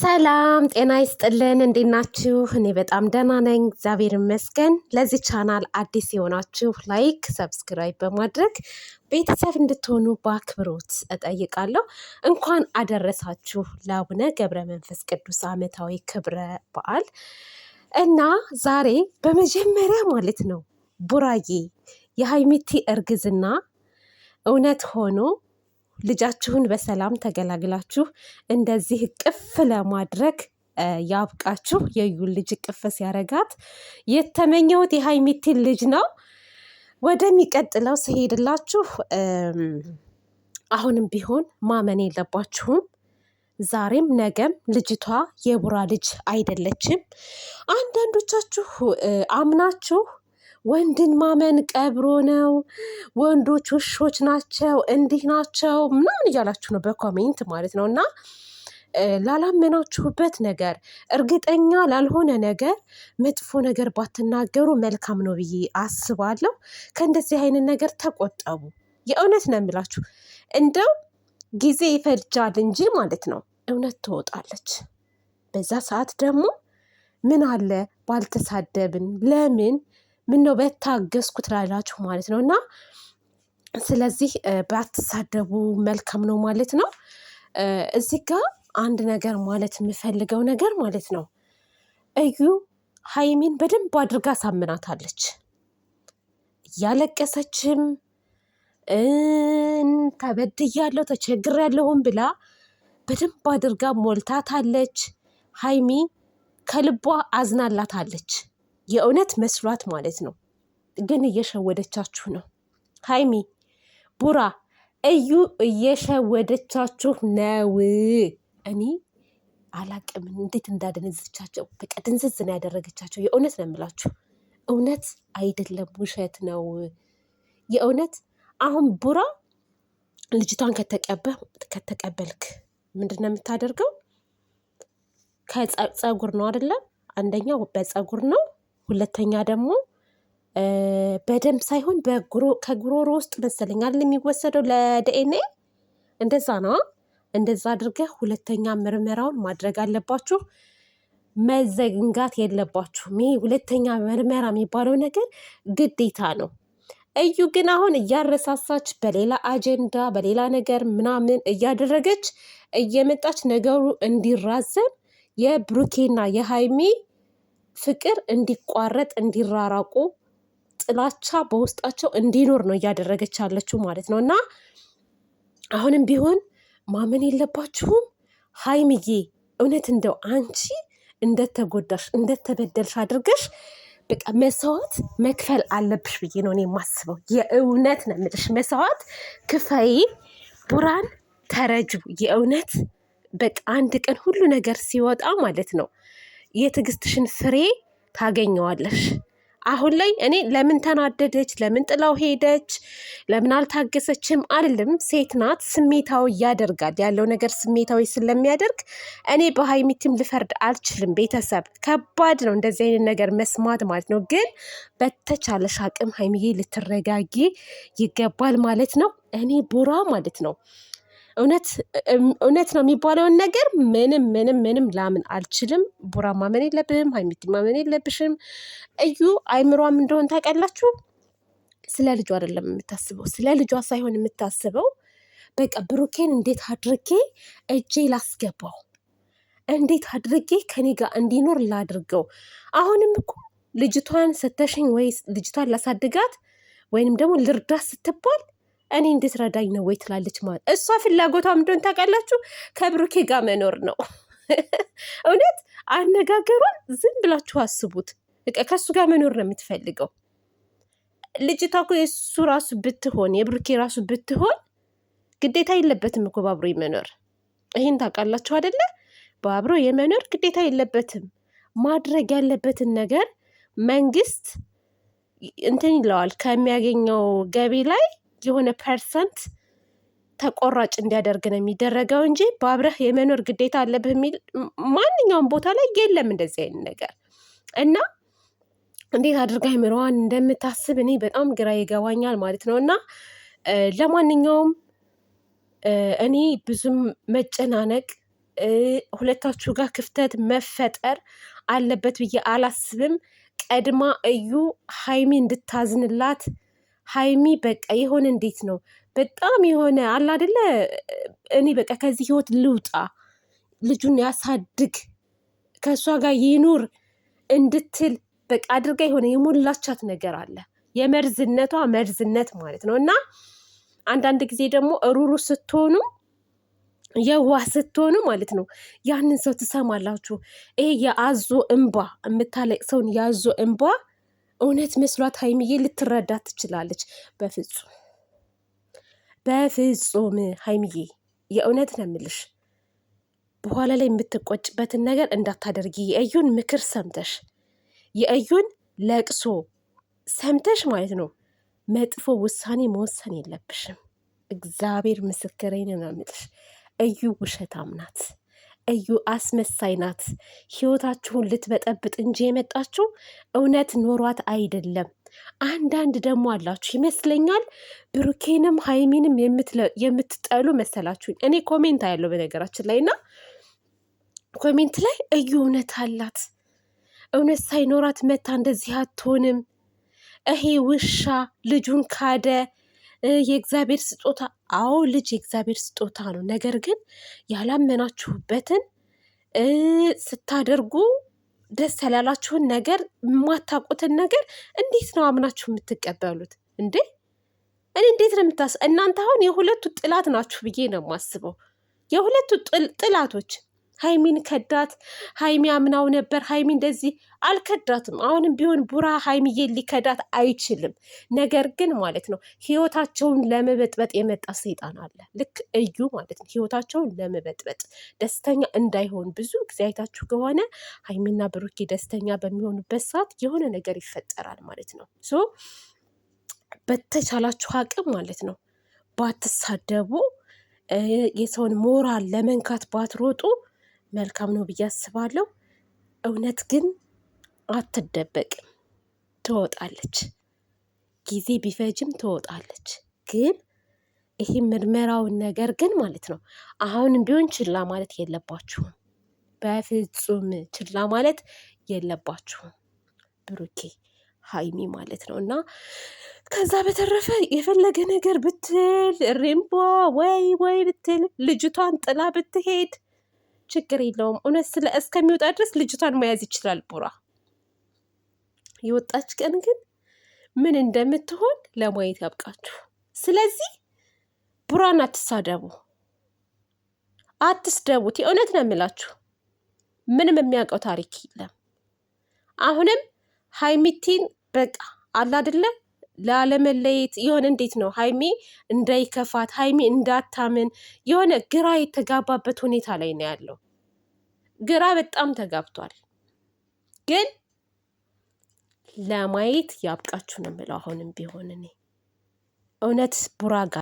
ሰላም ጤና ይስጥልን። እንዴት ናችሁ? እኔ በጣም ደህና ነኝ፣ እግዚአብሔር ይመስገን። ለዚህ ቻናል አዲስ የሆናችሁ ላይክ፣ ሰብስክራይብ በማድረግ ቤተሰብ እንድትሆኑ በአክብሮት እጠይቃለሁ። እንኳን አደረሳችሁ ለአቡነ ገብረ መንፈስ ቅዱስ ዓመታዊ ክብረ በዓል እና ዛሬ በመጀመሪያ ማለት ነው ቡራዬ የሀይሚቲ እርግዝና እውነት ሆኖ ልጃችሁን በሰላም ተገላግላችሁ እንደዚህ እቅፍ ለማድረግ ያብቃችሁ። የዩን ልጅ እቅፍ ሲያረጋት የተመኘሁት የሀይሚቲን ልጅ ነው። ወደሚቀጥለው ስሄድላችሁ አሁንም ቢሆን ማመን የለባችሁም። ዛሬም ነገም ልጅቷ የቡራ ልጅ አይደለችም። አንዳንዶቻችሁ አምናችሁ ወንድን ማመን ቀብሮ ነው፣ ወንዶች ውሾች ናቸው፣ እንዲህ ናቸው ምናምን እያላችሁ ነው በኮሜንት ማለት ነው። እና ላላመናችሁበት ነገር እርግጠኛ ላልሆነ ነገር መጥፎ ነገር ባትናገሩ መልካም ነው ብዬ አስባለሁ። ከእንደዚህ አይነት ነገር ተቆጠቡ። የእውነት ነው የምላችሁ። እንደው ጊዜ ይፈጃል እንጂ ማለት ነው እውነት ትወጣለች። በዛ ሰዓት ደግሞ ምን አለ ባልተሳደብን፣ ለምን ምን ነው በታገስኩ ትላላችሁ ማለት ነው። እና ስለዚህ ባትሳደቡ መልካም ነው ማለት ነው። እዚህ ጋር አንድ ነገር ማለት የምፈልገው ነገር ማለት ነው፣ እዩ ሀይሚን በደንብ አድርጋ ሳምናታለች። እያለቀሰችም ተበድያለሁ ተቸግሬያለሁም ብላ በደንብ አድርጋ ሞልታታለች። ሀይሚ ከልቧ አዝናላታለች። የእውነት መስሏት ማለት ነው። ግን እየሸወደቻችሁ ነው። ሀይሚ ቡራ እዩ እየሸወደቻችሁ ነው። እኔ አላቅም እንዴት እንዳደነዘቻቸው። በቃ ድንዝዝ ነው ያደረገቻቸው። የእውነት ነው የምላችሁ። እውነት አይደለም ውሸት ነው። የእውነት አሁን ቡራ ልጅቷን ከተቀበልክ ምንድን ነው የምታደርገው? ከጸጉር ነው አይደለም? አንደኛው በጸጉር ነው፣ ሁለተኛ ደግሞ በደንብ ሳይሆን ከጉሮሮ ውስጥ መሰለኛል የሚወሰደው ለዲኤንኤ። እንደዛ ነው። እንደዛ አድርገህ ሁለተኛ ምርመራውን ማድረግ አለባችሁ። መዘንጋት የለባችሁም። ይሄ ሁለተኛ ምርመራ የሚባለው ነገር ግዴታ ነው። እዩ ግን አሁን እያረሳሳች በሌላ አጀንዳ በሌላ ነገር ምናምን እያደረገች እየመጣች ነገሩ እንዲራዘም የብሩኬና የሀይሚ ፍቅር እንዲቋረጥ እንዲራራቁ ጥላቻ በውስጣቸው እንዲኖር ነው እያደረገች ያለችው ማለት ነው። እና አሁንም ቢሆን ማመን የለባችሁም። ሀይሚዬ እውነት እንደው አንቺ እንደተጎዳሽ እንደተበደልሽ አድርገሽ በቃ መስዋዕት መክፈል አለብሽ ብዬ ነው እኔ የማስበው። የእውነት ነው የምልሽ፣ መስዋዕት ክፈይ፣ ቡራን ተረጁ። የእውነት በቃ አንድ ቀን ሁሉ ነገር ሲወጣ ማለት ነው የትዕግስትሽን ፍሬ ታገኘዋለሽ። አሁን ላይ እኔ ለምን ተናደደች፣ ለምን ጥላው ሄደች፣ ለምን አልታገሰችም አይደለም። ሴት ናት፣ ስሜታዊ ያደርጋል። ያለው ነገር ስሜታዊ ስለሚያደርግ እኔ በሀይሚቲም ልፈርድ አልችልም። ቤተሰብ ከባድ ነው እንደዚህ አይነት ነገር መስማት ማለት ነው። ግን በተቻለሽ አቅም ሀይሚዬ ልትረጋጊ ይገባል ማለት ነው። እኔ ቡራ ማለት ነው እውነት ነው የሚባለውን ነገር ምንም ላምን አልችልም። ቡራ ማመን የለብህም፣ ሀይሚቲ ማመን የለብሽም። እዩ አይምሯም እንደሆን ታውቃላችሁ። ስለ ልጇ አይደለም የምታስበው፣ ስለ ልጇ ሳይሆን የምታስበው በቃ ብሩኬን እንዴት አድርጌ እጄ ላስገባው፣ እንዴት አድርጌ ከኔ ጋር እንዲኖር ላድርገው። አሁንም እኮ ልጅቷን ሰተሽኝ ወይ ልጅቷን ላሳድጋት ወይንም ደግሞ ልርዳት ስትባል እኔ እንድትረዳኝ ነው ወይ ትላለች ማለት። እሷ ፍላጎቷ ምንድን ታውቃላችሁ? ከብሩኬ ጋር መኖር ነው። እውነት አነጋገሯን ዝም ብላችሁ አስቡት። ከእሱ ጋር መኖር ነው የምትፈልገው ልጅቷ እኮ። የእሱ ራሱ ብትሆን የብሩኬ ራሱ ብትሆን ግዴታ የለበትም እኮ በአብሮ የመኖር። ይህን ታውቃላችሁ አይደለ? በአብሮ የመኖር ግዴታ የለበትም። ማድረግ ያለበትን ነገር መንግስት እንትን ይለዋል። ከሚያገኘው ገቢ ላይ የሆነ ፐርሰንት ተቆራጭ እንዲያደርግ ነው የሚደረገው እንጂ በአብረህ የመኖር ግዴታ አለብህ የሚል ማንኛውም ቦታ ላይ የለም እንደዚህ አይነት ነገር። እና እንዴት አድርጋ አይምሮዋን እንደምታስብ እኔ በጣም ግራ ይገባኛል ማለት ነው። እና ለማንኛውም እኔ ብዙም መጨናነቅ ሁለታችሁ ጋር ክፍተት መፈጠር አለበት ብዬ አላስብም። ቀድማ እዩ ሀይሚ እንድታዝንላት ሀይሚ በቃ የሆነ እንዴት ነው በጣም የሆነ አለ አይደለ እኔ በቃ ከዚህ ህይወት ልውጣ፣ ልጁን ያሳድግ፣ ከእሷ ጋር ይኑር እንድትል በቃ አድርጋ የሆነ የሞላቻት ነገር አለ። የመርዝነቷ መርዝነት ማለት ነው። እና አንዳንድ ጊዜ ደግሞ ሩሩ ስትሆኑ የዋህ ስትሆኑ ማለት ነው ያንን ሰው ትሰማላችሁ። ይሄ የአዞ እንባ የምታለቅሰውን የአዞ እንባ እውነት መስሏት ሀይሚዬ ልትረዳ ትችላለች። በፍጹም በፍጹም ሀይሚዬ የእውነት ነው የምልሽ፣ በኋላ ላይ የምትቆጭበትን ነገር እንዳታደርጊ። የእዩን ምክር ሰምተሽ የእዩን ለቅሶ ሰምተሽ ማለት ነው መጥፎ ውሳኔ መወሰን የለብሽም። እግዚአብሔር ምስክሬን ነው የምልሽ። እዩ ውሸታም ናት። እዩ አስመሳይ ናት። ህይወታችሁን ልትበጠብጥ እንጂ የመጣችሁ እውነት ኖሯት አይደለም። አንዳንድ ደግሞ አላችሁ ይመስለኛል ብሩኬንም ሀይሚንም የምትጠሉ መሰላችሁኝ። እኔ ኮሜንት አያለው በነገራችን ላይ እና ኮሜንት ላይ እዩ እውነት አላት፣ እውነት ሳይኖራት መታ እንደዚህ አትሆንም፣ ይሄ ውሻ ልጁን ካደ፣ የእግዚአብሔር ስጦታ። አዎ ልጅ የእግዚአብሔር ስጦታ ነው። ነገር ግን ያላመናችሁበትን ስታደርጉ ደስ ያላላችሁን ነገር የማታውቁትን ነገር እንዴት ነው አምናችሁ የምትቀበሉት እንዴ? እኔ እንዴት ነው እናንተ አሁን የሁለቱ ጥላት ናችሁ ብዬ ነው የማስበው። የሁለቱ ጥላቶች ሀይሚን ከዳት። ሀይሚ አምናው ነበር። ሀይሚ እንደዚህ አልከዳትም። አሁንም ቢሆን ቡራ ሀይሚዬ ሊከዳት አይችልም። ነገር ግን ማለት ነው ህይወታቸውን ለመበጥበጥ የመጣ ሰይጣን አለ። ልክ እዩ ማለት ነው ህይወታቸውን ለመበጥበጥ ደስተኛ እንዳይሆን ብዙ ጊዜ አይታችሁ ከሆነ ሀይሚና ብሩኬ ደስተኛ በሚሆኑበት ሰዓት የሆነ ነገር ይፈጠራል ማለት ነው። ሶ በተቻላችሁ አቅም ማለት ነው ባትሳደቡ፣ የሰውን ሞራል ለመንካት ባትሮጡ መልካም ነው ብዬ አስባለሁ። እውነት ግን አትደበቅም፣ ትወጣለች። ጊዜ ቢፈጅም ትወጣለች። ግን ይሄ ምርመራውን ነገር ግን ማለት ነው አሁንም ቢሆን ችላ ማለት የለባችሁም። በፍጹም ችላ ማለት የለባችሁም ብሩኬ ሀይሚ ማለት ነው። እና ከዛ በተረፈ የፈለገ ነገር ብትል ሬምቧ ወይ ብትል ልጅቷን ጥላ ብትሄድ ችግር የለውም። እውነት እስከሚወጣ ድረስ ልጅቷን መያዝ ይችላል ቡራ። የወጣች ቀን ግን ምን እንደምትሆን ለማየት ያብቃችሁ። ስለዚህ ቡራን አትስደቡት። የእውነት ነው የምላችሁ፣ ምንም የሚያውቀው ታሪክ የለም። አሁንም ሀይሚቲን በቃ አላድለ ላለመለየት የሆነ እንዴት ነው ሀይሚ እንዳይከፋት ሀይሚ እንዳታምን የሆነ ግራ የተጋባበት ሁኔታ ላይ ነው ያለው። ግራ በጣም ተጋብቷል። ግን ለማየት ያብቃችሁ ነው የምለው። አሁንም ቢሆን እኔ እውነት ቡራ ጋር